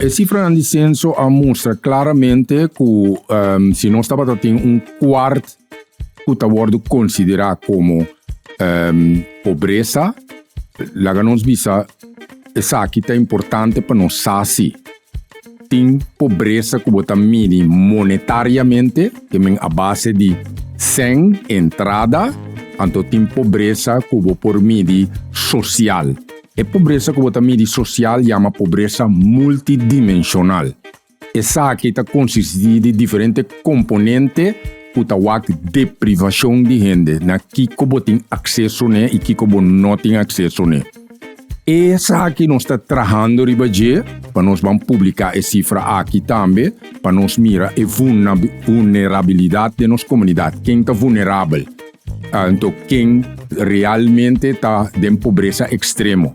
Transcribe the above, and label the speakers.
Speaker 1: A cifra em descenso mostra claramente que se nós estamos tendo quarto que está sendo considerado como pobreza, lá que nós visa essa aqui é importante para nós saber. Tem pobreza que você mide monetariamente, que é a base de 100 entrada, então tem pobreza que você por medir social. A pobreza que você mide social chama pobreza multidimensional. Essa aqui está consiste de diferentes componentes que está deprivação de gente, na que você tem acesso né e que você não tem acesso né. Essa aqui nós está trabalhando para nós vamos publicar a cifra aqui também, para nós mirar a vulnerabilidade de nossa comunidade, quem está vulnerável, então quem realmente está em pobreza extrema.